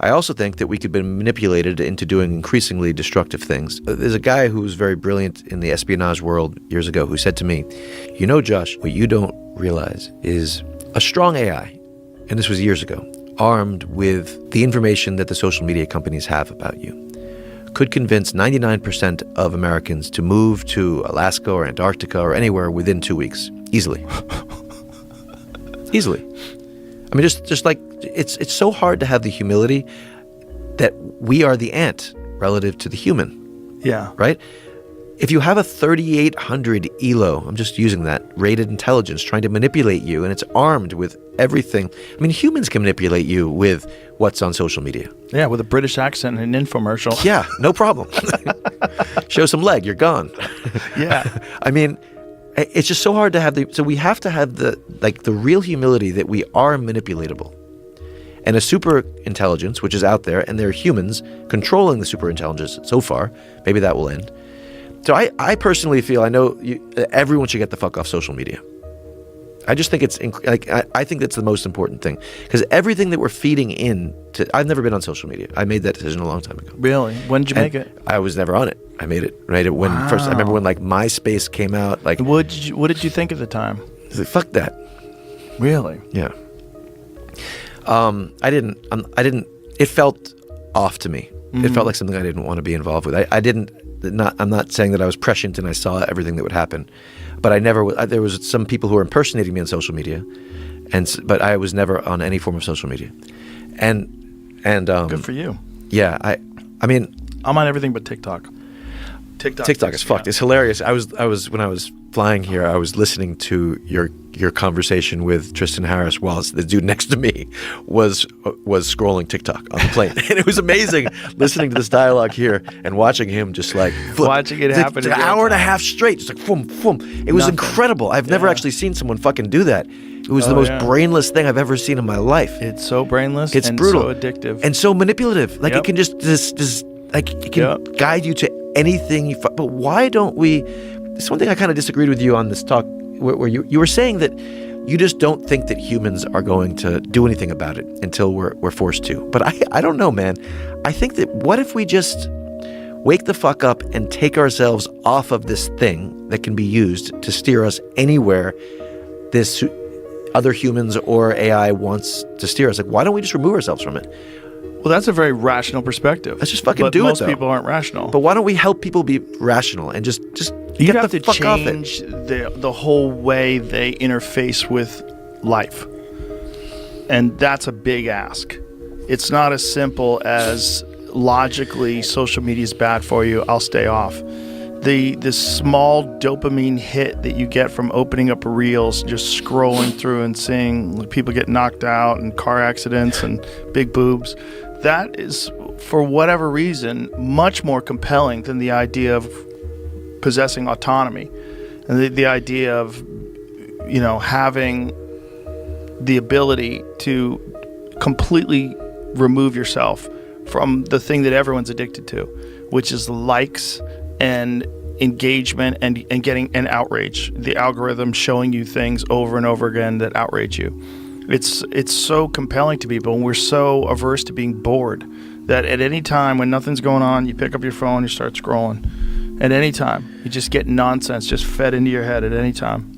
I also think that we could be manipulated into doing increasingly destructive things. There's a guy who was very brilliant in the espionage world years ago who said to me, you know, Josh, what you don't realize is a strong AI, and this was years ago, armed with the information that the social media companies have about you, could convince 99% of Americans to move to Alaska or Antarctica or anywhere within 2 weeks. Easily. Easily. I mean, just like, it's so hard to have the humility that we are the ant relative to the human. Yeah. Right? If you have a 3,800 ELO, I'm just using that, rated intelligence, trying to manipulate you, and it's armed with everything. I mean, humans can manipulate you with what's on social media. Yeah, with a British accent and an infomercial. Yeah, no problem. Show some leg, you're gone. Yeah. I mean, it's just so hard to have so we have to have the real humility that we are manipulatable. And a super intelligence, which is out there, and there are humans controlling the super intelligence so far. Maybe that will end. So I personally feel, I know everyone should get the fuck off social media. I just think I think that's the most important thing. Because everything that we're feeding in to, I've never been on social media. I made that decision a long time ago. Really? When did you make it? I was never on it. I made it when first. I remember when MySpace came out. What did you think at the time? I was like, fuck that. Really? Yeah. I didn't. It felt off to me. Mm-hmm. It felt like something I didn't want to be involved with. I'm not saying that I was prescient and I saw everything that would happen, but there was some people who were impersonating me on social media, but I was never on any form of social media, and good for you. Yeah, I mean, I'm on everything but TikTok. TikTok is fucked. It's hilarious. I was when I was flying here, I was listening to your conversation with Tristan Harris whilst the dude next to me was scrolling TikTok on the plane. And it was amazing listening to this dialogue here and watching him just like flip. Watching it happen. An hour and a half straight, just like boom, boom. It was incredible. I've never actually seen someone fucking do that. It was the most brainless thing I've ever seen in my life. It's so brainless. It's and brutal. So addictive. And so manipulative. Like it can just like it can guide you to anything. But why don't we? This is one thing I kind of disagreed with you on this talk, where you were saying that you just don't think that humans are going to do anything about it until we're forced to. But I don't know, man. I think that what if we just wake the fuck up and take ourselves off of this thing that can be used to steer us anywhere this other humans or AI wants to steer us? Like, why don't we just remove ourselves from it? Well, that's a very rational perspective. Let's just fucking but do it, most people aren't rational. But why don't we help people be rational and just you get have the to fuck off it? change the whole way they interface with life. And that's a big ask. It's not as simple as logically social media is bad for you, I'll stay off. The small dopamine hit that you get from opening up reels, just scrolling through and seeing people get knocked out and car accidents and big boobs, that is, for whatever reason, much more compelling than the idea of possessing autonomy and the idea of, having the ability to completely remove yourself from the thing that everyone's addicted to, which is likes and engagement and getting an outrage. The algorithm showing you things over and over again that outrage you. It's so compelling to people, and we're so averse to being bored that at any time when nothing's going on, you pick up your phone, you start scrolling. At any time, you just get nonsense just fed into your head at any time.